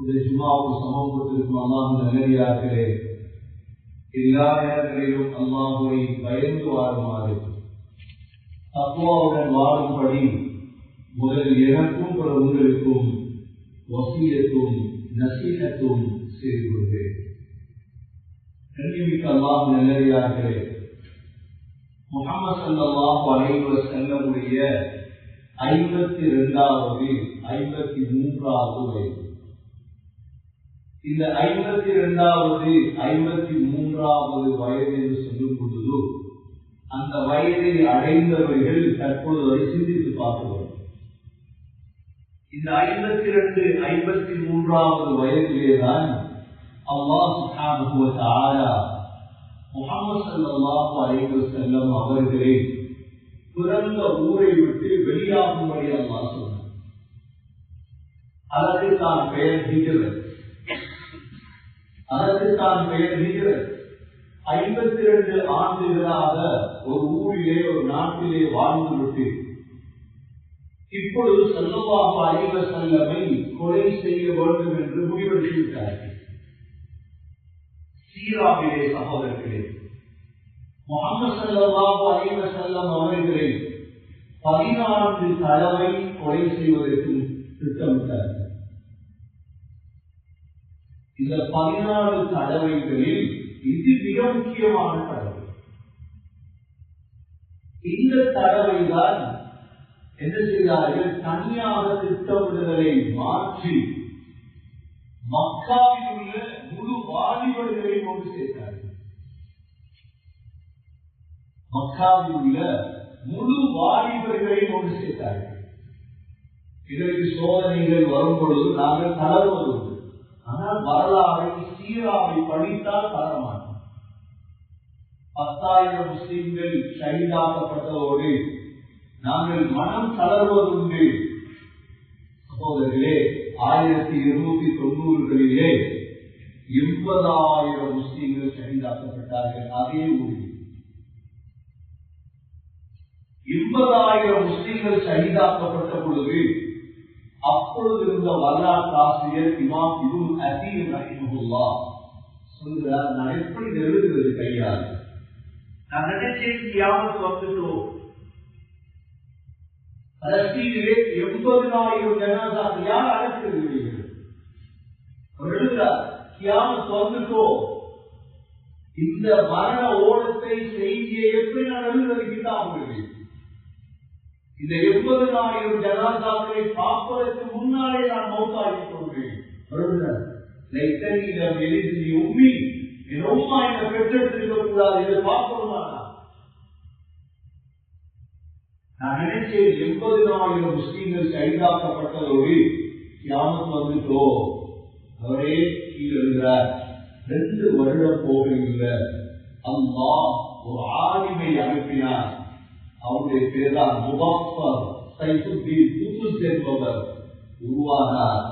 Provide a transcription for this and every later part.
ஜுமாவுக்கு சமூகத்திற்கும் அல்லாஹ் நல்லடியார்களே, எல்லா நேரங்களிலும் அல்லாஹ்வை பயந்து வாழுமாறு தக்வாவுடன் வாழும்படி முதலில் எனக்கும் பிற உங்களுக்கும் வசியத்தும் நசீஹத்தும் செய்து கொள்கிறேன். கண்ணியமிக்க அல்லாஹ் நல்லடியார்களே, முஹம்மது ஸல்லல்லாஹு அலைஹி வஸல்லம் 52வது 53வது வயது. இந்த 52வது 53வது வயது என்று சொல்லும் பொழுது அந்த வயதை அடைந்தவர்கள் தற்போது வரை சிந்தித்து பார்க்கிறோம். இந்த 52 53வது வயதிலேதான் அல்லாஹ் சுப்ஹானஹு வ தஆலா முஹம்மது ஸல்லல்லாஹு அலைஹி வஸல்லம் அவர்களை பிறந்த ஊரை விட்டு வெளியாகும்படி அல்லாஹ் சொன்னார். அதற்கு தான் பெயர் ஹிஜ்ரத். 52 ஆண்டுகளாக ஒரு ஊரிலே ஒரு நாட்டிலே வாழ்ந்துவிட்டு இப்பொழுது ஸல்லல்லாஹு அலைஹி வஸல்லமை கொலை செய்ய வேண்டும் என்று முடிவெடுத்துவிட்டார்கள். சீராவிலே சகோதரர்களே, முஹம்மது ஸல்லல்லாஹு அலைஹி வஸல்லம் அவர்களை 14 தடவை கொலை செய்வதற்கு திட்டமிட்டார்கள். இந்த 14 தடவைகளில் இது மிக முக்கியமான தடவை. இந்த தடவைதான் என்ன செய்தார்கள்? தனியாக திட்டமிடுதலை மாற்றி மக்காவில் உள்ள முழு வாலிபர்களை கொண்டு சேர்த்தார்கள். மக்காவில் உள்ள முழு வாலிபர்களை கொண்டு சேர்த்தார்கள். இதற்கு சோதனைகள் வரும் பொழுது நாங்கள் தளர்வதுண்டு. ஆனால் வரலாறை சீராவை படித்தால் தரமாட்டோம். 10,000 முஸ்லிம்கள் ஷஹீதாக்கப்பட்டதோடு நாங்கள் மனம் தளர்வதுண்டு. சகோதரர்களே, 1290களிலே 80,000 முஸ்லிம்கள் ஷஹீதாக்கப்பட்டார்கள். அதே ஊரில் 80,000 முஸ்லிம்கள் ஷஹீதாக்கப்பட்ட பொழுது அப்பொழுது இருந்த வரலாற்று ஆசிரியர் இமாம் இப்னு அஸீர் ரஹிமஹுல்லாஹ் சொல்கிறார், நான் எப்படி எழுதுகிறது கையால், நான் நினைச்சேன் கியாமத் வந்துட்டோம். பலஸ்தீனிலே 80,000 ஜனாஸாக்கள் யார் அழைத்திருக்கிறீர்கள்? அவர் எழுதுகிறார், கியாமத் வந்துட்டோம். இந்த மரண ஓடத்தை செய்தியை எப்படி நான் எழுதுவது கிதாபுகளில்? இந்த 80,000 ஜனாஸாக்களை பார்ப்பதற்கு முன்னாலே நான் மௌத்தாகிக் கொள்வேன். உண்மை என் உம்மா என்ன பெற்றெடுத்திருக்க கூடாது என்று பார்க்கணுமா? நான் நினைச்சேன் 80,000 முஸ்லீம்கள் கைதாக்கப்பட்டதோடு கியாமத் வந்துட்டோ. அவரே கீழே எழுதுகிறார், 2 வருடம் போகவில்லை, அல்லாஹ் ஒரு ஆலிமை அனுப்பினார். அவருடைய பேர்தான் முபஃபர் சைஃபுத்தீன் குத்ஸ் என்பவர் உருவானார்.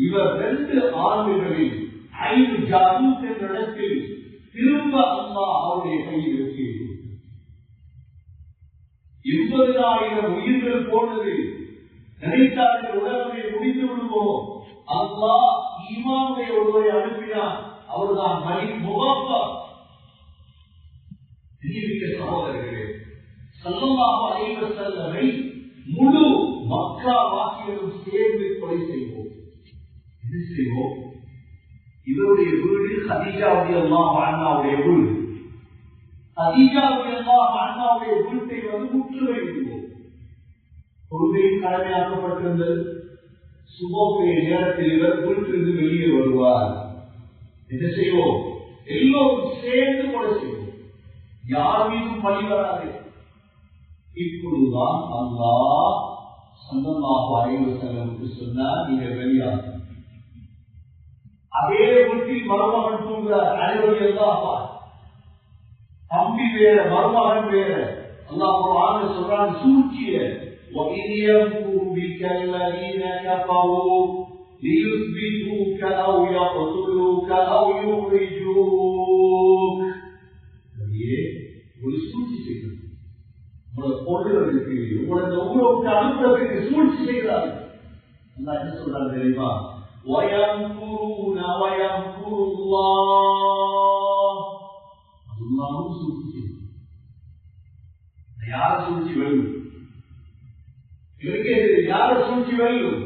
இவர் 2 ஆண்டுகளில் ஐன் ஜாலூத் என்ற இடத்தில் திரும்ப அல்லாஹ் அவருடைய கையில் இருக்கிறார். 80,000 உயிர்கள் போனது. நினைத்தார்கள் உலகமே முடிந்து விடுவோம். அல்லாஹ் ஈமானுடைய ஒருவரை அனுப்பினார். அவர்தான் மலிக் முபஃபர். சகோதரர்களே, ஸல்லல்லாஹு அலைஹி வஸல்லமை முழு மக்கா வாசிகளும் சேர்ந்து கொலை செய்வோம். என்ன செய்வோம்? இவருடைய வீடு ஹதீஜா ரலியல்லாஹு அன்ஹாவுடைய வீடு. ஹதீஜா ரலியல்லாஹு அன்ஹாவுடைய வீட்டை முற்றுகையிடுவோம். கொள்கையும் கடமையாக்கப்பட்டிருந்தது. சுபோடைய நேரத்தில் இவர் வீட்டிலிருந்து வெளியே வருவார். என்ன செய்வோம்? எல்லோரும் சேர்ந்து கொலை செய்வோம். யார் மீதும் பழி வராது. இப்பொழுதுதான் அல்லாஹ் ஸல்லல்லாஹு அலைஹி வஸல்லம் சொன்னார், நீங்கள் வெளியாக. அதே வீட்டில் மருமகன் தூங்குகிறார். அனைவரும் தம்பி வேற, மருமகன் வேற. அல்லாஹ் குர்ஆனில் சொல்றான், சூழ்ச்சிய وَإِذْ يَمْكُرُ بِكَ الَّذِينَ كَفَرُوا لِيُثْبِتُوكَ أَوْ يَقْتُلُوكَ أَوْ يُخْرِجُوكَ. ஒரு சூழ்ச்சி செய்கிறார். உங்களை கொள்ளுவதற்கு, உங்களை இந்த ஊரை விட்டு அனுப்புவதற்கு சூழ்ச்சி செய்கிறார்கள். அல்லாஹ் என்ன சொல்றாரு தெரியுமா? وَيَمْكُرُونَ وَيَمْكُرُ اللَّهُ அல்லாஹ்வும் சூழ்ச்சி யார் சூழ்ச்சி வெல்லும் இருக்கிறது யார் சூழ்ச்சி வெல்லும்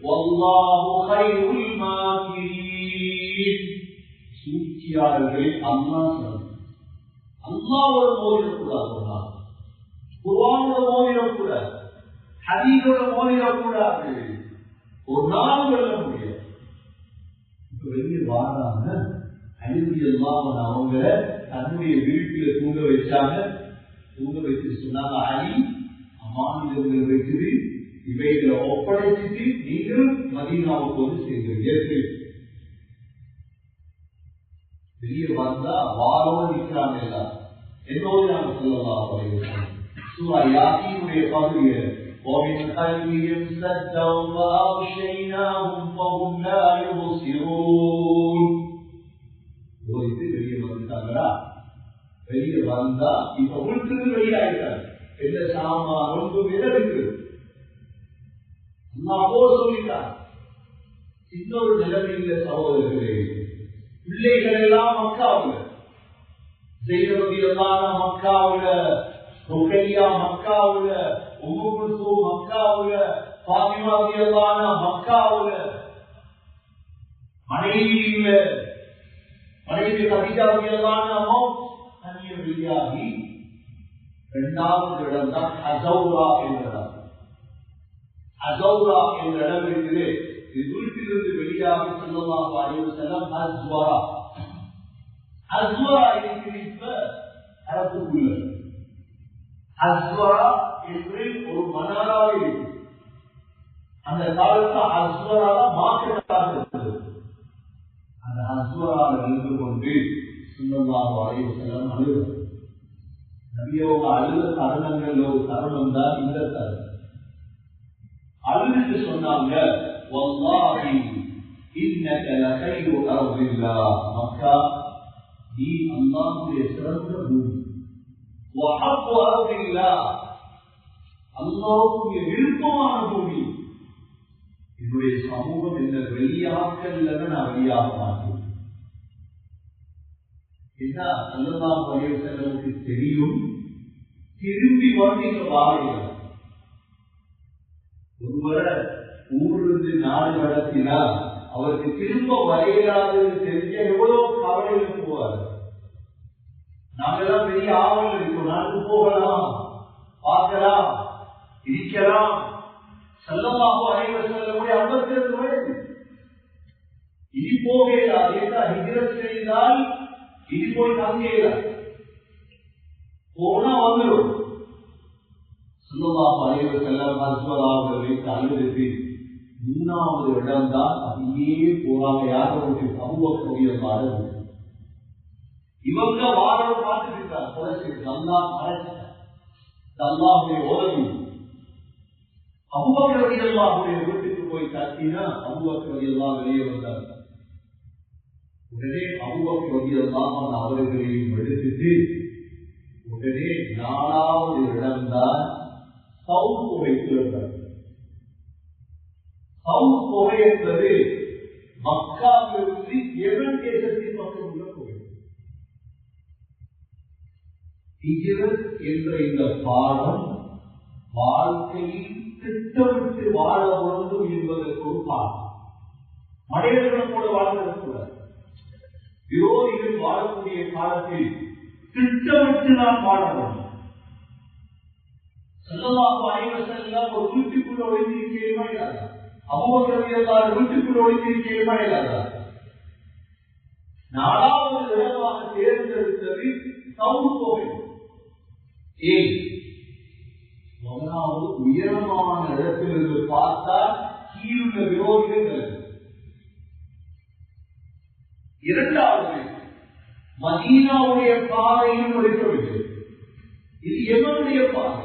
வல்லாஹு கைருல் மாக்கிரீன் சூழ்ச்சியாளர்களை அல்லாஹ் சொல்றார் அல்லாஹ்வோட மோதிரக்கூடாது குர்ஆனோட மோதிரக்கூடாது ஹதீஸோட மோதிரக்கூடாது ஒரு நாள் வெல்ல முடியாது இப்ப வெளியே வாராங்க அலிரதி அல்லாஹ் அவங்க தன்னுடைய வீட்டில் தூங்க வச்சாங்க தூங்க வச்சு சொன்னாங்க அலி அம்மானிடங்கள் வைக்குது இவைகளை ஒப்படைச்சிட்டு நீங்களும் மதீனாவுக்கு வந்து சேர்ந்து வெளியே வந்தா வாரோடு நிற்கிறாங்க எல்லாரும் என்னோடு நாங்கள் சொல்லலாம் சூரா யாசீனுடைய பகுதியை ومن خلفهم سدا فأغشيناهم فهم لا يبصرون வெளியே வந்துட்டாங்களா வெளியே வந்தா இப்ப உள்கிறது வெளியாயிட்டாங்க எந்த சாமான் ரொம்ப இருக்கு அல்லாஹ் சொல்லிட்டான் இன்னொரு நிலைமையில சகோதரர்களே பிள்ளைகள் எல்லாம் மக்காவுல செய்யறதியெல்லாம் மக்காவுல ருக்கையா மக்காவுல உம்மு குல்சூம் மக்காவுல ஃபாத்திமா ரலியல்லாஹு அன்ஹா மக்காவுல மனைவி இல்ல மனைவி கதீஜா ரலியல்லாஹு அன்ஹா தனியே வெளியாகி இரண்டாவது இடம் தான் ஹஸௌரா என்ற இடம். ஹஸௌரா என்ற இடம் இருக்குது. வீட்டிலிருந்து வெளியாகி ஸல்லல்லாஹு அலைஹி வஸல்லம் ஹஸ்வரா ஹஸ்வரா இருக்கிற அரபுக்குள்ள ஹஸ்வரா என்று ஒரு மனாராவே இருக்கு. அந்த காலத்துல ஹஸ்வரால மார்க்கெட்டாக இருந்தது. அந்த ஹஸ்வரால நின்று கொண்டு ஸல்லல்லாஹு அலைஹி வஸல்லம் அழுதார். நபியோட அழுத தருணங்கள் ஒரு தருணம் தான் இந்த தருணம். அழுதுட்டு சொன்னாங்க வல்லாஹி இன்னக லகைரு அர்தில்லாஹ் மக்கா நீ அல்லாஹ்வுடைய சிறந்த பூமி வஹப்பு அர்தில்லாஹ் அல்லாஹ்வுடைய விருப்பமான பூமி. என்னுடைய சமூகம் என்ன வெளியாக்கல்ல நான் வெளியாக மாட்டேன். ஸல்லல்லாஹு அலைஹி வஸல்லம் தெரியும் திரும்பி வந்து வாழைகள் ஒருவரை ஊரிலிருந்து நாடு கடத்தினால் அவருக்கு திரும்ப வரையிலாது தெரிஞ்ச எவ்வளவு கவலையில் போவார். நாங்கெல்லாம் பெரிய ஆவல் இருக்கும், நாட்டுக்கு போகலாம், பார்க்கலாம், இருக்கலாம். ஸல்லல்லாஹு அலைஹி வஸல்லம் 52 வயது இனி போகலாம். ஹிஜ்ரத் செய்தால் இனி போய் தங்கலாம், போனா வந்துடும். ஸல்லல்லாஹு அலைஹி வஸல்லம் ஹஸ்வராவை வைத்து அழுது மூணாவது இடம் தான் அப்படியே போறாங்க. யாரும் அபூபக்கர் ரலியல்லாஹு அன்ஹு இவங்க வாழ பார்த்துட்டு இருக்காங்க. கொலை நல்லா மறைச்சிட்டாங்க. அல்லாஹ்வுடைய உதவி அபூபக்கர் ரலியல்லாஹு அன்ஹு வீட்டுக்கு போய் தட்டினா அபூபக்கர் ரலியல்லாஹு வெளியே வந்தார். உடனே அபூபக்கர் ரலியல்லாஹு அன்ஹு அவர்களையும் எடுத்துட்டு உடனே நாலாவது இடம்தான் சவுத் புகைத்திருந்தார். சவுத் புகை என்பது மக்காவிலிருந்து யெமன் தேசத்தின் பக்கம் உள்ள புகை. ஹிஜ்ரத் என்ற இந்த பாடம் வாழ்க்கையில் திட்டமிட்டு வாழ வேண்டும் என்பதற்கு ஒரு பாடம். மனிதர்களும் கூட வாழ்ந்திருக்கூடாது. விரோதிகள் வாழக்கூடிய காலத்தில் திட்டமிட்டு நாம் வாழ வேண்டும். ஸல்லல்லாஹு அலைஹி வஸல்லம் ஒரு வீட்டுக்குள்ள ஒளிந்திருக்கிறேமா இல்லாதா? அபூபக்கர் ரலியல்லாஹு வீட்டுக்குள்ள ஒளிந்திருக்கிறேமா இல்லாதா? நாலாவது இடமாக தேர்ந்தெடுத்தது சவுத் புகை. ஏன்? முதலாவது உயரமான இடத்திலிருந்து பார்த்தால் கீழுள்ள விரோதிகள். இரண்டாவது மதீனாவுடைய பாதையில் ஒழிக்கவில்லை. இது எவனுடைய பாதை?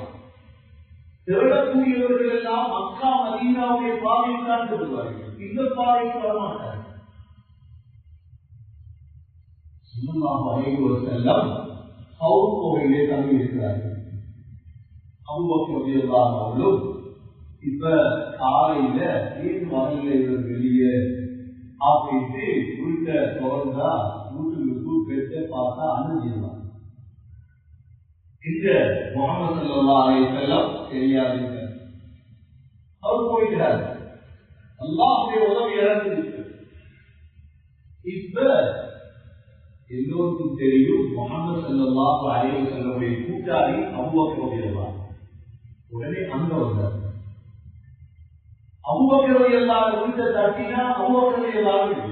திருடக்கூடியவர்கள் எல்லாம் மக்கா மதீனாவுடைய பாதையில் தான் திருடுவார்கள். இந்த பாதைக்கு வரமாட்டார்கள். ஸல்லல்லாஹு அலைஹி வஸல்லம் சவுத் புகையிலே தங்கி இருக்கிறார்கள். அபூபக்கர் ரலியல்லாஹு அன்ஹு இப்ப காலையில ஏன் வரல வெளியே அப்படின்ட்டு வீட்டை திறந்தா வீட்டுக்கு பெற்ற பார்த்தா அனுஜிடுவாங்க. இந்த முகமது ஸல்லல்லாஹு அலைஹி வஸல்லம் தெரியாதுங்க, அவர் போயிட்டார். அல்லாஹ்வுடைய உதவி இறந்துருக்கு. இப்ப எல்லோருக்கும் தெரியும் முகமது ஸல்லல்லாஹு அலைஹி வஸல்லமுடைய கூட்டாளி அபூபக்கர் ரலியல்லாஹு. உடனே அங்க வந்தார். அபூபக்கர் ரலியல்லாஹு வீட்டை தட்டினா அபூபக்கர் ரலியல்லாஹு இல்லை.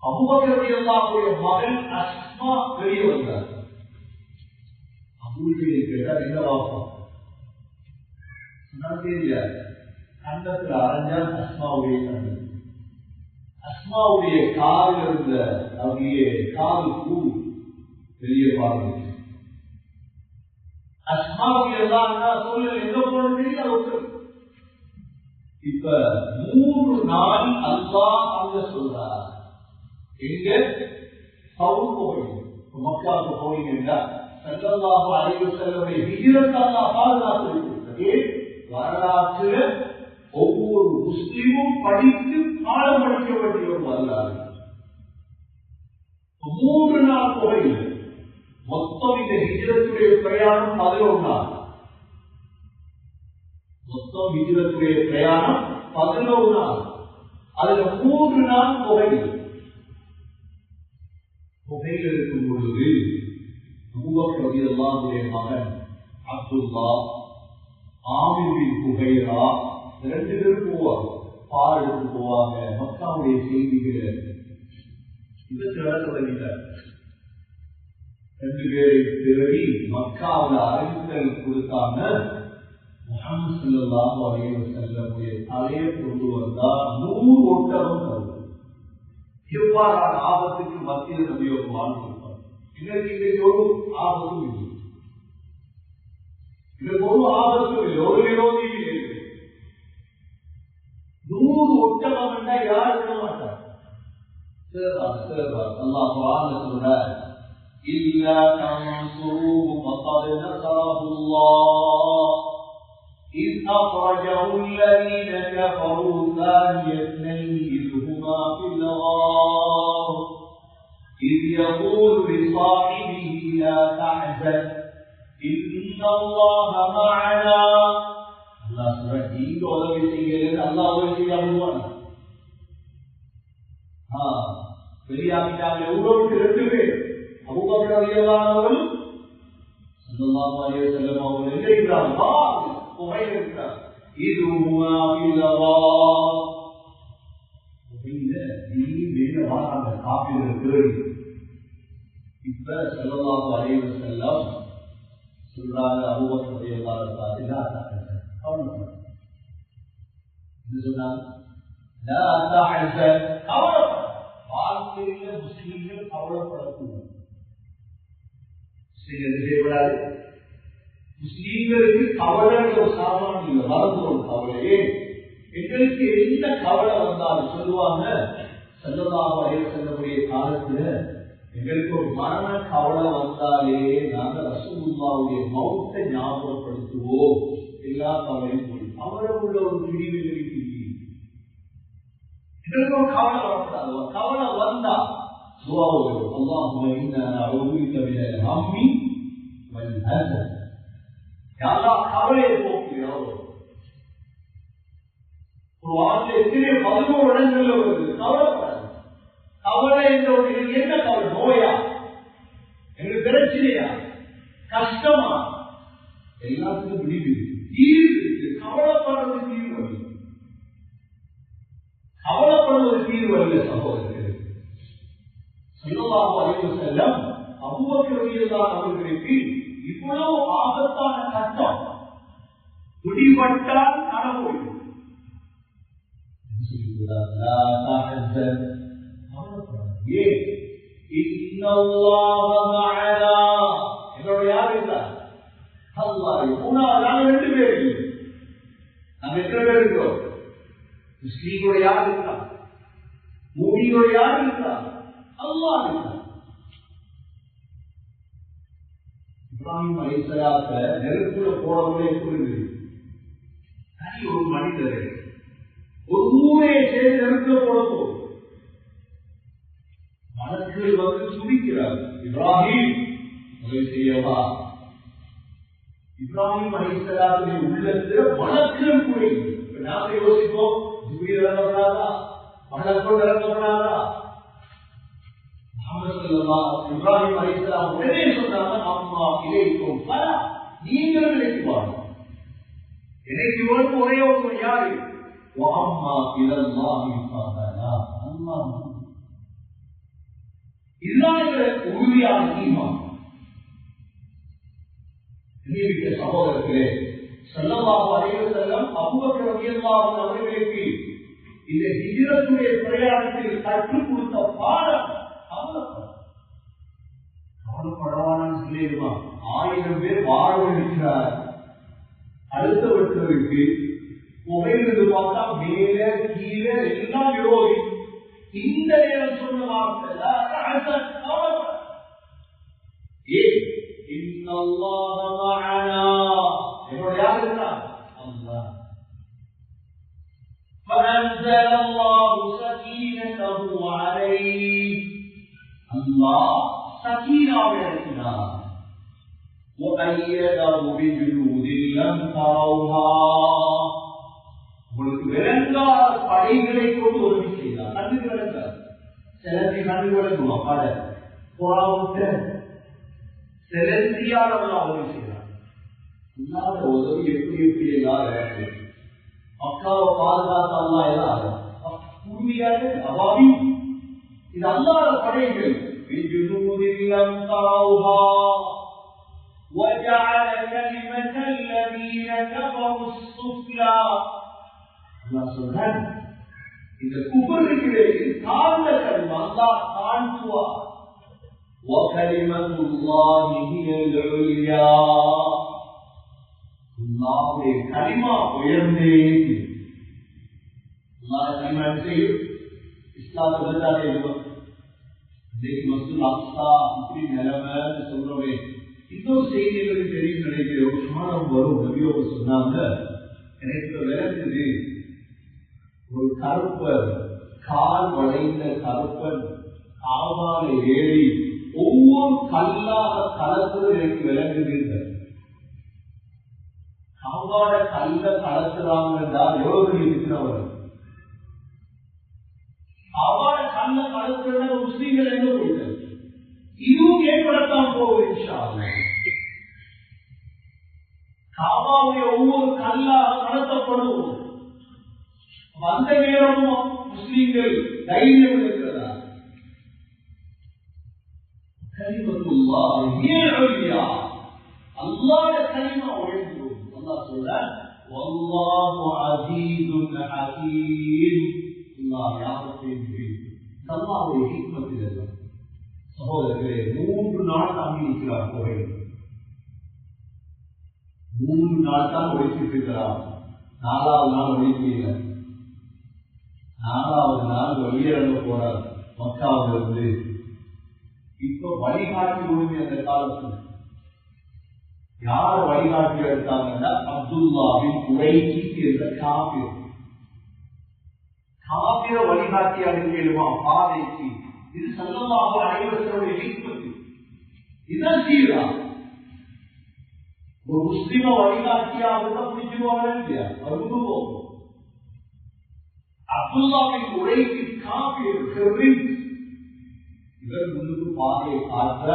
அபூபக்கர் ரலியல்லாஹுடைய மகன் அஸ்மா வெளியே வந்தார். அபூபக்கர் கேட்டார், என்ன வாப்பா? தெரியாது. கண்டத்தில் அரைஞ்சால் அஸ்மாவுடைய கண்ணு. அஸ்மாவுடைய காலில் இருந்த அவருடைய காது பூ வெளியே பாருங்க. அஸ்மாவுடைய எல்லாம் சொல்ல எங்க போனது தெரியாது. இப்ப 3 நாள் அல்லாஹ் அங்க சொல்றார், எங்க சவுல் போறீங்க, மக்காவுக்கு போறீங்கன்னா ஸல்லல்லாஹு அலைஹி வஸல்லம் ஹிஜ்ரத் அல்லாஹ் பாதுகாத்து வரலாற்று ஒவ்வொரு முஸ்லிமும் படித்து பாடம் படிக்க வேண்டிய ஒரு வரலாறு. 3 நாள் போகையில் மொத்தம் இந்த ஹிஜ்ரத்துடைய பிரயாணம் 11 நாள். மொத்தம் ஹிஜ்ரத்துடைய பிரயாணம் 11 நாள். அதுல 3 நாள் புகையில் இருக்கும் பொழுது அபூபக்கர் ரலியல்லாஹுடைய மகன் அப்துல்லா, ஆமீர் பின் புகைரா 2 பேரும் போவாங்க, பால் எடுத்து போவாங்க. மக்காவுடைய செய்திகளை தொடங்கிட்டார். 2 பேரை தேடி மக்காவில் அறிவித்தல் கொடுத்தாங்க. முஹம்மது ஸல்லல்லாஹு அலைஹி வஸல்லமுடைய தலையை கொண்டு வந்தா 100 ஒட்டகம் தரும். எவ்வாறான ஆபத்துக்கு மத்தியில் நபியை வாழ்ந்திருப்பார். எங்களுக்கு இன்றைக்கு ஒரு ஆபத்தும் இல்லை, இதற்கு ஒரு ஆபத்தும் இல்லை, ஒரு விரோதியும் இல்லை. 100 ஒட்டகம் என்றா யார் விட மாட்டார். அல்லாஹ் குர்ஆன்ல சொல்றார், இல்லா தன்சுருஹு ஃபகத் நஸரஹு அல்லாஹ் إذ أخرجه الذين كفروا ثاني اثنين إذ هما في الغار إذ يقول لصاحبه لا تحزن إن الله معنا. الله سبحانه நீங்க உதவி செய்யல, அல்லாஹ் உதவி செய்யாமல் வெளியாகிட்டாங்க. எவ்வளவுக்கு 2 பேர் அபூபக்கர் ரலியல்லாஹு அன்ஹு ஸல்லல்லாஹு அலைஹி வஸல்லம் அவர்கள் எங்கே இருக்கிறார்கள்? புகையில் இருக்கிறார். இது மேல வாராங்க காப்பீர்கள். இப்ப ஸல்லல்லாஹு அலைஹி வஸல்லம் சொல்றாங்க, அபூபக்கர் ரலியல்லாஹு அன்ஹு வாழ்க்கையில முஸ்லீம்கள் கவலைப்படக்கூடாது. செய்யப்படாது. முஸ்லீம்களுக்கு கவலை ஒரு சாமான் இல்லை, மறந்து ஒரு கவலையே. எங்களுக்கு எந்த கவலை வந்தாலும் சொல்லுவாங்க, ஸல்லல்லாஹு அலைஹி வஸல்லம் காலத்துல எங்களுக்கு ஒரு மரண கவலை வந்தாலே நாங்க ரசூலுல்லாஹ்வுடைய மௌத்தை ஞாபகப்படுத்துவோம். எல்லா கவலையும் போய் கவலை உள்ள ஒரு பிரிவு எங்களுக்கு இல்லை. எங்களுக்கு ஒரு கவலை வரக்கூடாது. கவலை வந்தா அல்லாஹும்ம இன்னா நஅஊது பிக மினல் ஹம்மி வல் ஹஸன். கவலையை போக்குகிறோம். ஒரு வார்த்தை எத்தனை 11 இடங்கள்ல வருது. கவலைப்படாது. கவலை என்ற ஒரு என்ன கவலை? நோயா, எங்களுக்கு பிரச்சனையா, கஷ்டமா, எல்லாத்துக்கும் முடிவு தீர்வு. கவலைப்படுறது தீர்வு அல்ல. கவலைப்படுவது தீர்வு அல்ல சகோதரர்கள். ஸல்லல்லாஹு அலைஹி வஸல்லம் அபூபக்கர் ரலியல்லாஹு அவர்களுக்கு இவ்வளவு ஆபத்தான கட்டம் முடிவட்டால் நடக்கும். என்னோட யார் இருந்தார்? அல்லாஹ். 2 பேர் இல்லை, நாங்க எத்தனை பேர் இருக்கிறோம்? முஸ்லீம்களோட யார் இருக்கிறார்? மூமிகளோட யார் இருக்கிறார்? அல்லாஹ் இருக்கிறார். இப்ராஹிம் அலைஹிஸ்ஸலாத்தை நெருப்புல போடவே புரிந்து தனி ஒரு மனிதரை ஒரு ஊரே சேர்ந்து நெருக்கப்பட போகுது. மலக்குகள் வந்து துடிக்கிறார், இப்ராஹிம் உதவி செய்யவா? இப்ராஹிம் அலைஹிஸ்ஸலாமுடைய உள்ளத்தில் மலக்குகள் கூட நாம யோசிப்போம், ஜிப்ரீல் இறங்கப்படாதா, மலக்குகள் இறங்கப்படாதா? இப்ராஹிம் அலைஹிஸ்ஸலாம் உடனே சொன்னாங்க, அம்மா இலைக்கும் பல, நீங்கள் நினைக்குவாங்க எனக்கு வந்து ஒரே ஒரு யாரு அம்மா இதெல்லாம் இதுதான் எங்களுக்கு உறுதியான ஈமான். சகோதரர்களே, ஸல்லல்லாஹு அலைஹி வஸல்லம் அபூபக்கர் ரலியல்லாஹு அன்ஹு அவர்களுக்கு இந்த ஹிஜ்ரத்துடைய பிரயாணத்தில் கற்றுக் கொடுத்த பாடம் கவலைப்படவானு சொல்லிடுவான். 1000 பேர் வாழ்வு இருக்கிறார். அடுத்தவர்களுக்கு புகையிலிருந்து பார்த்தா மேல கீழே எல்லாம் விரோதி. இந்த நேரம் சொன்ன வார்த்தை என்னோட யார் இருக்கிறார்? அல்லாஹ். فأنزل الله سكينته عليه. அல்லாஹ் சகீனாவை இறக்கினார். وأيده بجنود لم تروها. உங்களுக்கு விளங்காத படைகளை கொண்டு உதவி செய்தார். கண்ணுக்கு விளங்காது, சிலந்தி கண்ணுக்கு விளங்குமா? படை புறாவுட்ட சிலந்தியால் உதவி செய்தார். இல்லாத உதவி எப்படி எப்படி எல்லாரும் மக்காவை பாதுகாத்தாலாம் எல்லாரும் உறுதியாக அவாவி. இது அல்லாத படைகள். بجنود لم تروها وجعل كلمة الذين كفروا السفلى. இந்த குஃபருக்கு தாழ்ந்த கலிமா அல்லாஹ் தாழ்த்துவார். وكلمة الله هي العليا. அல்லாஹ்வுடைய கலிமா உயர்ந்தே. அல்லாஹ் கலிமா செய்யும் இஸ்லாம் சொல்றதே இல்லை. இன்னைக்கு மஸ்ஜித் அக்ஸா இப்படி நிலைமைன்னு சொல்றோமே. இன்னொரு செய்திகளுக்கு தெரியும் நினைக்கிற ஒரு காலம் வரும். நபியோடு சொன்னாங்க, எனக்கு விளங்குது, ஒரு கருப்பன், கால் வளைந்த கருப்பன் காவால ஏறி ஒவ்வொரு கல்லாக கலத்துறது எனக்கு விளங்குது. காவாட கல்ல கலத்துறாங்க என்றால் எவ்வளவு இருக்கிறவர்? காவாட கல்ல கலத்துறத முஸ்லீம்கள் எங்க போயிட்டார்? இதுவும் ஏற்படத்தான் போகுது இன்ஷா அல்லாஹ். காபாவுடைய ஒவ்வொரு கல்லாக நடத்தப்படும். அந்த நேரமும் முஸ்லீம்கள் தைரியம் இருக்கிறதா? அல்லாஹ்வுடைய கலிமா உயர்ந்து. அல்லாஹ் சொல்றார், வல்லாஹு அஸீஸுன் ஹகீம். அல்லாஹ் யாவற்றையும் தெரியும். அல்லாஹ்வுடைய ஹிக்மத் இதெல்லாம். சகோதரர்களே, 3 நாள் தாங்கி இருக்கிறார் கோயில். 3 நாள் தான் ஒழிச்சிட்டு இருக்கிறார். 4வது நாள் ஒழிக்கல. 4வது நாள் வெளியிறங்க போறார் மக்காவில இருந்து. இப்ப வழிகாட்டி உரிமை அந்த காலத்தில் யார வழிகாட்டி எடுத்தாங்கன்னா அப்துல்லாவின் குறைச்சி என்ற காபிர். காபிர வழிகாட்டியாக கேளுமா பாதைக்கு. இது ஸல்லல்லாஹு அலைஹி வஸல்லம் ஹிக்மத். இதுதான் சீரா. ஒரு முஸ்லிம வழிகாட்டியாக பிடிச்சிருவாங்க இல்லையா? வருவோம். அப்துல்லாவின் உரைக்கு காபிர் இவர் முன்னுக்கு பாதையை காட்ட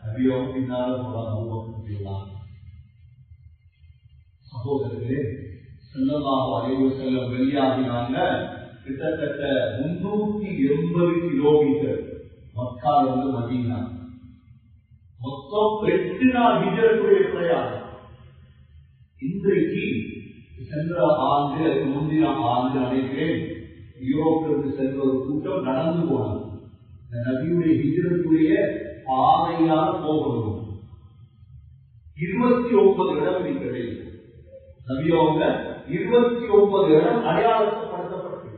நபியோகம் பின்னால போலாம். சகோதரர்களே, ஸல்லல்லாஹு அலைஹி வஸல்லம் வெளியாகினாங்க. கிட்டத்தட்ட 380 கிலோமீட்டர் மக்காவிலிருந்து மதீனா. மொத்தம் 8 நாள் ஹிஜ்ரத்துடைய பிரயாணம். இன்றைக்கு சென்ற ஆண்டு முந்தின ஆண்டு நினைக்கிறேன் யூரோப்பிலிருந்து சென்ற ஒரு கூட்டம் நடந்து போனார். நபியுடைய ஹிஜ்ரத்துடைய பாதையாக போகணும். 29 இடம் இருக்கிறது. நபியோங்க 29 இடம் அடையாளப்படுத்தப்பட்டது.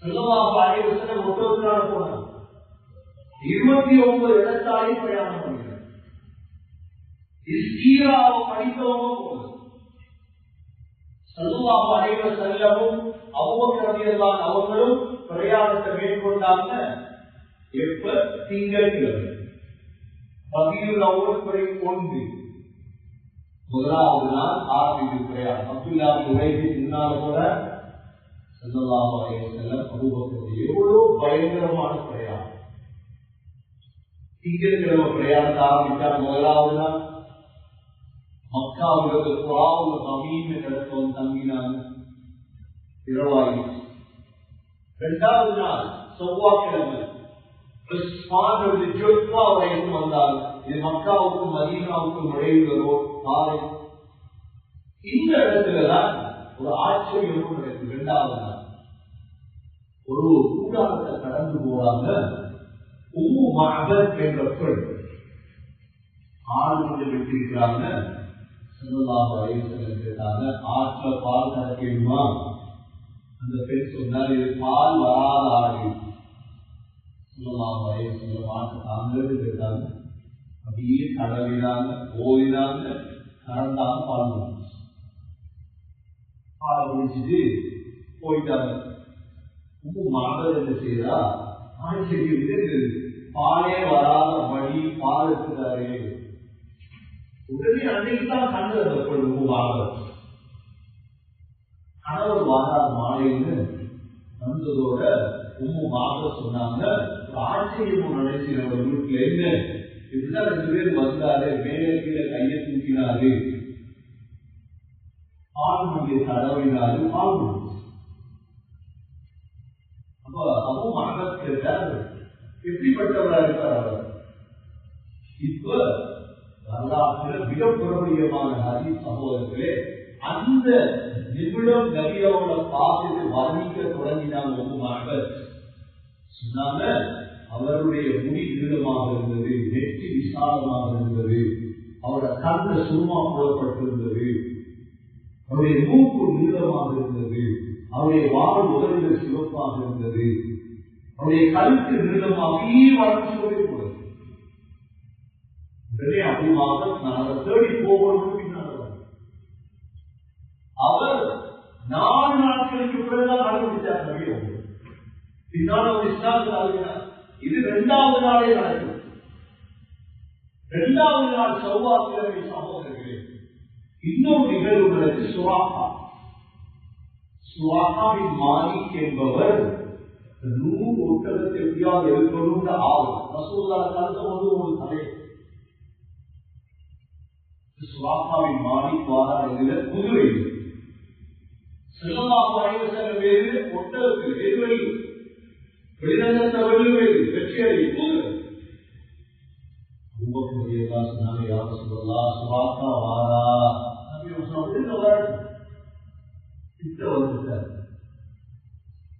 ஸல்லல்லாஹு அலைஹி வஸல்லம் ஒட்டகத்தால போனார். 29 இடத்தாலே பிரயாணம் பண்ணினார். இஸ்தீராவை படித்தவங்க போனார். ஸல்லல்லாஹு அலைஹி வஸல்லம் அபூபக்கர் ரலியல்லாஹு அவர்களும் பிரயாணத்தை மேற்கொண்டாங்க. எப்ப? திங்கட்கிழமை ரபியுல் அவ்வல் ஒன்று முதலாவது நாள் ஆரம்பிக்கும் பிரயாணம். அப்துல்லா உரைக்கு முன்னால கூட ஸல்லல்லாஹு அலைஹி வஸல்லம் அபூபக்கர் எவ்வளவு பயங்கரமான பிரயாணம். திங்கட்கிழமை பிரயாணத்தை ஆரம்பித்தார். முதலாவது நாள் மக்காவுக்கு குராவுல கமீம் என்ற இடத்துல தங்கினாங்க, இரவாயிற்று. இரண்டாவது நாள் செவ்வாய்க்கிழமை வரைக்கும் வந்தாங்க. இது மக்காவுக்கும் மதீனாவுக்கும் நுழைவுகளோ பாறை. இந்த இடத்துலதான் ஒரு ஆச்சரியம் நடக்குது. இரண்டாவது நாள் ஒரு கூடாரத்தை கடந்து போறாங்க. உம்மு மஅபத் என்ற பெண் ஆடு கொண்டு விட்டிருக்கிறாங்க. ஸல்லல்லாஹு அலைஹி வஸல்லம் கேட்டாங்க, ஆற்றுல பால் கறக்கணுமா? அந்த பெண் சொன்னார், இது பால் வராத ஆடு. ஸல்லல்லாஹு அலைஹி வஸல்லம் ஆட்டை தாங்கன்னு கேட்டாங்க. அப்படியே கடவினாங்க, ஓடினாங்க, கறந்தாங்க, பால் வந்துச்சு. பாலை குடிச்சிட்டு போயிட்டாங்க. உம்மு மஅபத் என்ன செய்யறா? ஆச்சரியம், பாலே வராத வழி பால் இருக்கிறாரே. உடனே அன்னைக்கு தான் கண்டது உம்மு மஅபத். கணவர் வாராத மாலைன்னு வந்ததோட உம்மு மஅபத் சொன்னாங்க, ஒரு ஆச்சரியம் நினைச்சு நம்ம வீட்டுல என்ன இப்படிதான் 2 பேர் வந்தாரு, மேலே கீழே கையை தூக்கினாரு, பால் மண்டியை தடவினாரு, பால் முடிச்சு. அப்ப அபூ மஅபத் கேட்டார், எப்படிப்பட்டவரா இருக்கார் அவர்? இப்ப வரலாற்றில் மிக பிரபலியமான ஹதீஸ் சகோதரர்களே, அந்த நிமிடம் நபியோட பார்த்து வர்ணிக்க தொடங்கினாங்க. உம்மு மஅபத் சொன்னாங்க, அவருடைய முடி நீளமாக இருந்தது, நெற்றி விசாலமாக இருந்தது, அவருடைய கண்ண சும்மா போடப்பட்டிருந்தது, அவருடைய மூக்கு நீளமாக இருந்தது, அவருடைய வால் உதவிகள் சிவப்பாக இருந்தது, அவருடைய கழுத்து நீளமாகவே வளர்ச்சி கொண்டே போனது. உடனே அப்படிமாக நான் அதை தேடி போகணும். அவர் 4 நாட்களுக்கு பிறகுதான் கண்டுபிடிச்சார் நபியை. பின்னால் ஒரு இஸ்லாத்துக்கு அறிவினார். இது 2வது நாளே நடக்கும். 2வது நாள் செவ்வாய்க்கிழமை சகோதரர்களே, இன்னொரு நிகழ்வு நடக்கு. சுராகாவின் மாலிக் என்பவர் 100 ஒட்டகத்தை எப்படியாவது எடுக்கணும் ஆகும். ரசூலுல்லாஹ் கருத்து வந்து ஒரு தலை. சுராகாவின் மாலிக் வாராதில் குதிரை ஸல்லல்லாஹு அலைஹி வஸல்லம் வேறு ஒட்டகத்தில் எதிர்வழி வெளிநகரத்த வெள்ளுவேறு வெற்றியடி குதிரை. அபூபக்கர் ரலியல்லாஹு அன்ஹு யா ரசூலல்லாஹ் சுராகா வாரா நபி சொல்றாங்க, வரட்டும். கிட்ட வந்துட்டார்.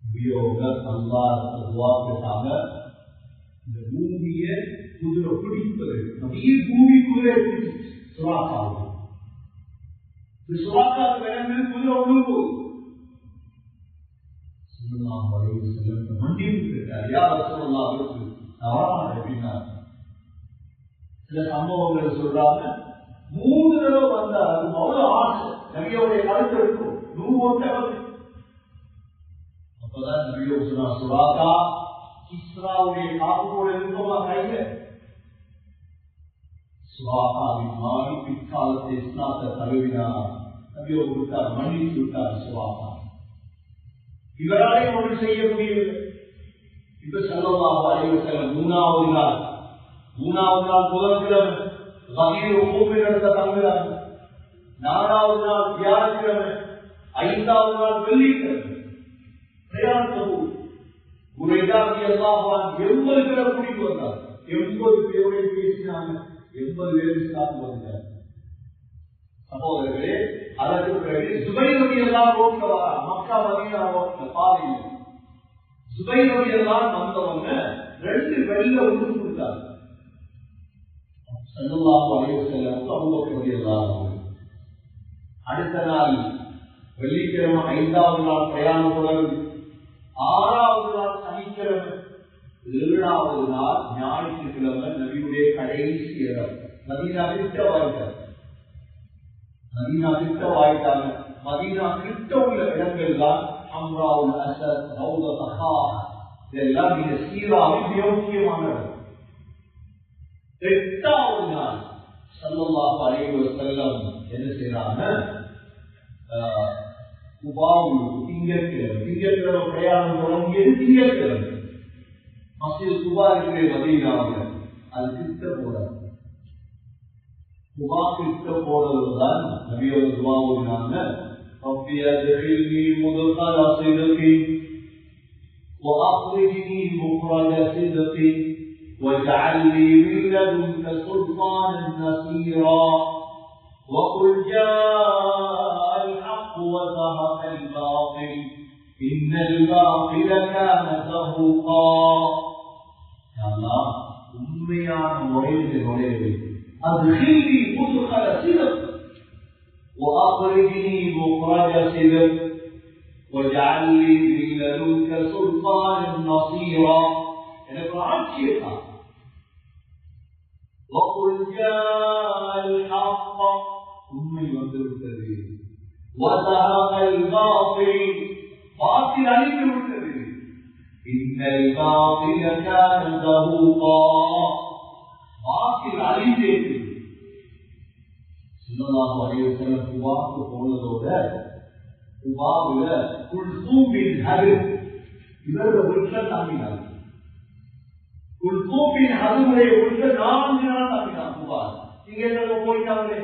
நபியோட அல்லாஹ் துஆ கேட்டாங்க, இந்த பூமியை குதிரை பிடிப்பது. அப்படியே பூமி குதிரை பிடிச்சு சுராகாவுக்கு. இந்த சுராகாவுக்கு வேணும் குதிரை ஒன்று போகுது. ஸல்லல்லாஹு அலைஹி வஸல்லம் மண்டியிட்டு கேட்டார், யா ரசூலல்லாஹ் அப்படின்னா சில சம்பவங்கள் சொல்றாங்க. 3 தடவை வந்தார். அது அவ்வளவு ஆசை, நபியோடைய கருத்து இருக்கும். 100 ஒட்டகம். அப்பதான் நபியோ சொன்னார், சுராகா கிஸ்ராவுடைய காப்பு கூட இருக்குமா கையில? சுராகாவின் மாறி பிற்காலத்தை இஸ்லாத்தை தழுவினார். நபியோ விட்டார், மன்னித்து விட்டார். சுராகா இவராலே ஒன்று செய்ய முடியவில்லை. இப்ப ஸல்லல்லாஹு அலைஹி வஸல்லம் 3வது நாள் புதன்கிழமை இடத்தை தங்குகிறாங்க. 4வது நாள் வியாழக்கிழமை, 5வது நாள் வெள்ளிக்கிழமை பிரயாணத்தை போய் 80 பேரை கூட்டிட்டு வந்தார். 80 பேரோட பேசினாங்க. 80 பேர் இஸ்லாமுக்கு வந்தார். சகோதரர்களே, அதற்கு பிறகு சுபைர் ரலியல்லாஹு ரோட்ல வரா, மக்கா மதீனா ரோட்ல பாதையில் சுபைர் ரலியல்லாஹு வந்தவங்க 2 வெள்ளை உடுப்பு கொடுத்தாங்க. ஸல்லல்லாஹு அலைஹி வஸல்லம் அபூபக்கர் ரலியல்லாஹு அன்ஹு. அடுத்த நாள் வெள்ளிக்கிழமை 5வது நாள் பிரயாணம் தொடர்ந்து 6வது நாள் சனிக்கிழமை, 7வது நாள் ஞாயிற்றுக்கிழமை நபியுடைய கடைசி இடம் மதீனாவில் வருகிறார். மதீனா கிட்ட வாயிட்டாங்க. மதீனா கிட்ட உள்ள இடங்கள் தான் ஹம்ராவுல் அஸத், ரௌதா தஹா, இதெல்லாம் நீங்க சீராவின் மிக முக்கியமான இடம். 8வது நாள் ஸல்லல்லாஹு அலைஹி வஸல்லம் என்ன செய்யறாங்க? குபாவுல் திங்கட்கிழமை பிரயாணம் தொடங்கியது. திங்கட்கிழமை மஸ்ஜித் குபா இருக்கிற மதீனாவில் அது கிட்ட போறாங்க. குபா கிட்ட போறதுதான் நபியோட துவா ஓதினாங்க. ரப்பி அத்கில்னி முத்கல ஸித்கி وأخرجني مخرج صدق واجعل لي من لدنك سلطانا نصيرا وقل جاء الحق وزهق الباطل إن الباطل كان زهوقا. يا الله உண்மையான முறையில் நுழைவு. أدخلني مدخل صدق وأخرجني مخرج صدق واجعل لي من لدنك سلطانا نصيرا. எனக்கு ஆட்சியதா. وقل جاء الحق உண்மை வந்துவிட்டது. وزهق الباطل باطل அழிந்து விட்டது. إن الباطل كان زهوقا பாத்தில் அழிந்தேன். ஸல்லல்லாஹு அலைஹி வஸல்லம் குபாவுக்கு போனதோட குபாவுல குல்சூமின் ஹரிம் இவரோட வீட்டில் தங்கினார். குல்சூமின் ஹரிமுடைய வீட்டில் 4 நாள் தங்கினார் குபா. இங்க என்ன போயிட்டாங்களே,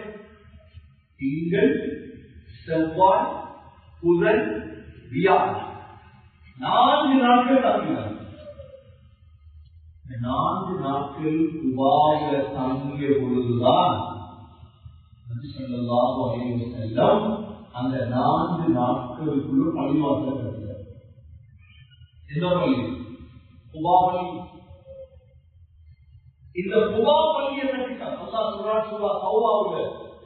திங்கள், செவ்வாய், புதன், வியாழன் 4 நாட்கள் தங்கினார். 4 நாட்கள் குபாயில தங்கிய பொழுதுதான் நபி ஸல்லல்லாஹு அலைஹி வஸல்லம் அந்த 4 நாட்களுக்குள்ள பள்ளிவாசல் கட்டினார். எந்த பள்ளி? குபா பள்ளி. இந்த குபா பள்ளியை கட்டினார். அல்லாஹ் சொல்றான் சூரா தௌபாவுல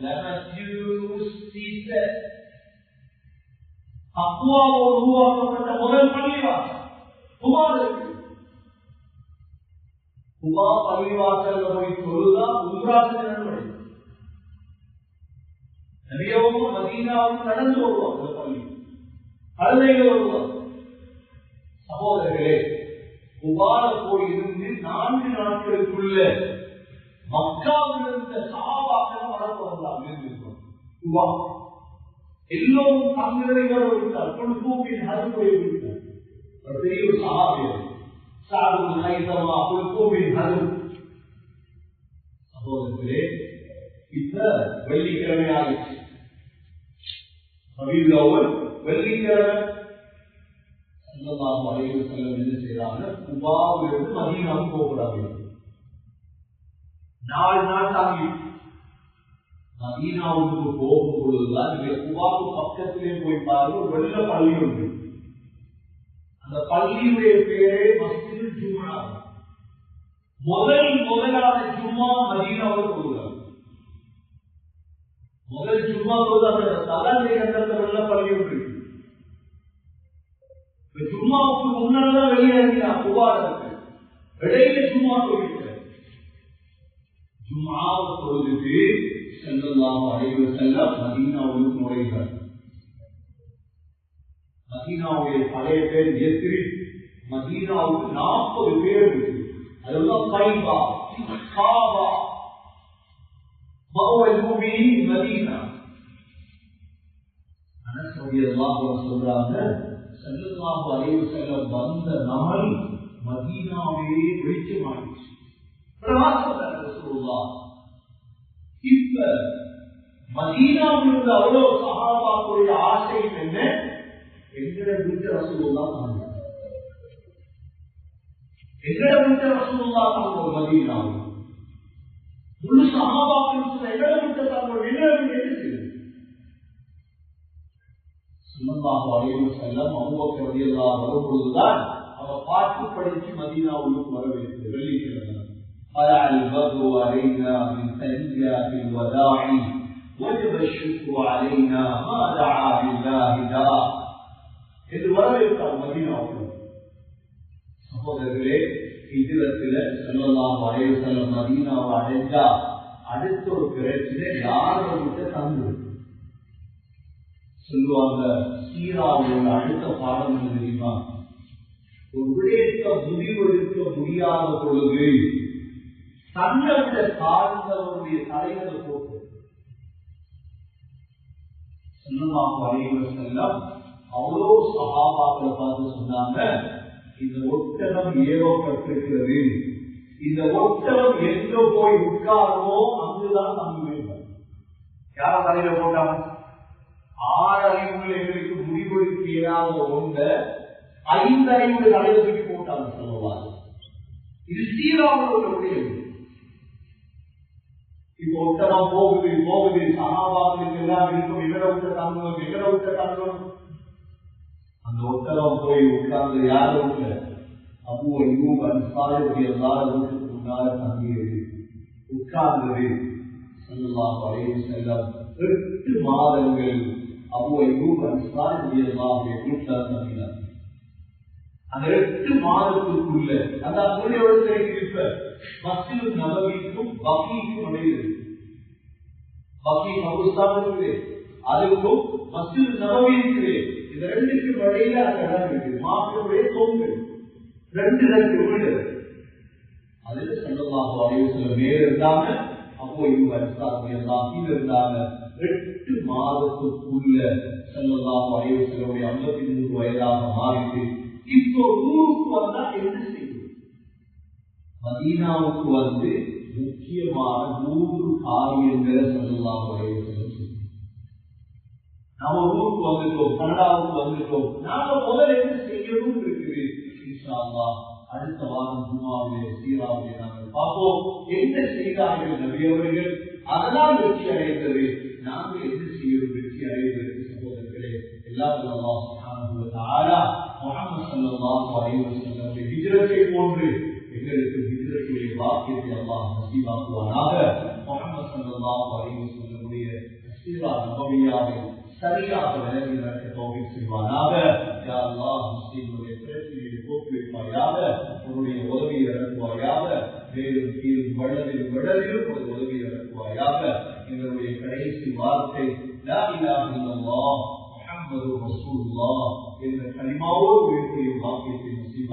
லமஸ்ஜிதுல் உஸ்ஸிஸ தக்வாவோடு உருவாக்கப்பட்ட முதல் பள்ளிவாசல் குபால இருக்கு. குபா பள்ளிவாசல் போய் தொழுதா உம்ராவுக்கு நன்மை. நபியவும் மதீனாவும் நடந்து வருவாங்க. பள்ளி கழுதையில் வருவாங்க. சகோதரர்களே, குபால போய் இருந்து 4 நாட்களுக்குள்ள மக்காவில் இருந்த சஹாபாக்கள் வளர்ந்து வந்தாங்க. குபா எல்லோரும் தங்களை வரவிட்டார். குல்கூமின் ஹரிமுறை விட்டார். ஒரு பெரிய ஒரு சஹாபியர் சாதுல் ஹைதமா குல்கூமின் ஹரும். சகோதரர்களே, இப்ப வெள்ளிக்கிழமை ஆயிடுச்சு. ரபீஉல் அவ்வல் வெள்ளிக்கிழமை. ஸல்லல்லாஹு அலைஹி வஸல்லம் என்ன செய்யறாங்க? குபாவிலிருந்து மதீனாவுக்கு போகிறாங்க. 4 நாள் தாங்கி மதீனாவுக்கு போகும் பொழுதுதான் நீங்க குபாவுக்கு பக்கத்திலே போய் பாருங்க, ஒரு வெள்ள பள்ளி உண்டு. அந்த பள்ளியுடைய பேரே மஸ்ஜிதுல் ஜும்ஆ. முதலான ஜும்ஆ மதீனாவுக்கு போகிறாங்க. முதல் ஜும்ஆ போது அந்த தலனை கண்டத்த வெள்ள பள்ளி உண்டு. ஜும்மாவுக்கு முன்னால்தான் வெளியேறினா குபால இருக்கு. இடையில ஜும்ஆ போயிட்டு ஜும்ஆவை தொழுது ஸல்லல்லாஹு அலைஹி வஸல்லம் மதீனாவுக்கு நுழைகிறார். மதீனாவுடைய பழைய பேர் யஸ்ரிப். மதீனாவுக்கு 40 பேர் இருக்கு. அதெல்லாம் கைபா, காபா, மஅவல் முஃமினீன் மதீனா. அனஸ் ரலியல்லாஹு அன்ஹு சொல்றாங்க, ஸல்லல்லாஹு அலைஹி வஸல்லம் வந்த நாள் மதீனாவே வெளிச்சமாயிடுச்சு. பிரகாசம் ரசூலுல்லாஹ். இப்ப மதீனாவில் இருந்த அவ்வளவு சஹாபாக்களுடைய ஆசை என்ன? எங்கட வீட்டு ரசூலுல்லாஹ் தாங்க, எங்கட வீட்டு ரசூலுல்லாஹ் தாங்க. மதீனாவில் முழு சஹாபாக்கள் எங்கட வீட்டு தாங்க. என்ன ஸல்லல்லாஹு அலைஹி வஸல்லம் அபூபக்கர் ரலியல்லாஹு அன்ஹு வரும்பொழுதுதான் அவர் பாட்டு படித்து மதீனாவுக்கு வர வைத்தது. வெள்ளிக்கிழமை طلع البدر علينا من ثنيات الوداع وجب الشكر علينا ما دعا لله داع என்று வரவேற்றார் மதீனாவுக்கு. சகோதரர்களே, ஹிஜ்ரத்தில ஸல்லல்லாஹு அலைஹி வஸல்லம் மதீனாவை அடைஞ்சா அடுத்த ஒரு பிரச்சனை யாரை விட்டு தங்கு. சொல்லுவாங்க, சீராவுடைய அடுத்த பாடம் என்ன தெரியுமா? ஒரு விடயத்த முடிவெடுக்க முடியாத பொழுது தன்னை விட தாழ்ந்தவருடைய தலைகளை போட்டு ஸல்லல்லாஹு அலைஹி வஸல்லம் அவ்வளோ சஹாபாக்களை பார்த்து சொன்னாங்க, இந்த ஒட்டகம் ஏவப்பட்டிருக்கிறது, இந்த ஒட்டகம் எங்க போய் உட்காரமோ அங்குதான் தங்குவேன். யார தலையில போட்டாங்க? 6 அறிவுகள் எங்களுக்கு முடிவெடுக்க இயலாத ஒன்ற 5 அறிவுகள் தலையில தூக்கி போட்டாங்க சொல்லுவாங்க. இது சீராவுடைய இப்போ ஒட்டகம் போகுது சஹாபாக்களுக்கு எல்லாம் இருக்கும், எங்கட விட்ட தங்கம். அந்த ஒட்டகம் போய் உட்கார்ந்து யாரும் இல்லை, அபூ அய்யூப் அன்சாரி எல்லாரும் முன்னால தங்கியது, உட்கார்ந்தது. ஸல்லல்லாஹு அலைஹி வஸல்லம் 8 மாதங்கள் அபூ அய்யூப் அன்சாரி எல்லாருடைய வீட்டில் தங்கினார். அந்த 8 மாதத்துக்குள்ள அந்த அங்குடைய இருப்ப மஸ்ஜித் நபவிக்கும் பகீக்கும் இடையில், பகீ கபுஸ்தான் இருக்குது, அதுக்கும் மஸ்ஜித் நபவி இருக்குது, இந்த 2க்கும் இடையில அந்த இடம் இருக்குது, மாற்றுடைய தொங்கு 2 வீடு. அதுல ஸல்லல்லாஹு அலைஹி வஸல்லம் மேல இருந்தாங்க, அப்போ இவங்க அன்சாரி எல்லாம் கீழே இருந்தாங்க. 8 மாதத்துக்குள்ள ஸல்லல்லாஹு அலைஹி வஸல்லம் 53 வயதாக மாறிட்டு இப்போ ஊருக்கு வந்தா என்ன செய்யும்? மதீனாவுக்கு வந்து முக்கியமான 3 காரியங்களை ஸல்லல்லாஹு அலைஹி வஸல்லம் செய்யும். நாம ஊருக்கு வந்துட்டோம், கனடாவுக்கு வந்துட்டோம், நாம முதல்ல என்ன செய்யணும் இருக்குது. இன்ஷா அல்லாஹ் அடுத்த வாரம் ஜும்ஆவிலே சீராவிலே நாங்கள் பார்ப்போம். என்ன செய்தார்கள் நபி அவர்கள், அதெல்லாம் வெற்றி அடைந்தது. நாங்கள் என்ன செய்யணும் வெற்றி அடைவதற்கு? சகோதரர்களே, எல்லாம் அல்லாஹ் சுப்ஹானஹு வ தஆலா முஹம்மது ஸல்லல்லாஹு அலைஹி வஸல்லம் ஹிஜ்ரத்தை போன்று எங்களுக்கு ஹிஜ்ரத்துடைய பாக்கியத்தை அல்லாஹ் நசீபாக்குவானாக. முஹம்மது ஸல்லல்லாஹு அலைஹி வஸல்லமுடைய சீரா நபவியாவை சரியாக விளங்கி நடக்க தௌஃபீக் செய்வானாக. யா அல்லாஹ், முஸ்லிம்களுடைய பிரச்சனையை போக்கி வைப்பாயாக, உன்னுடைய உதவியை இறக்குவாயாக, மேலும் கீழும் வள்ளலிலும் விடலிலும் ஒரு உதவியை இறக்குவாயாக. எங்களுடைய கடைசி வார்த்தை லா இலாஹ இல்லல்லாஹ் முஹம்மது ரசூலுல்லாஹ் என்ற கலிமாவோடு உயிர்ப்பையும் பாக்கியத்தை நசீபா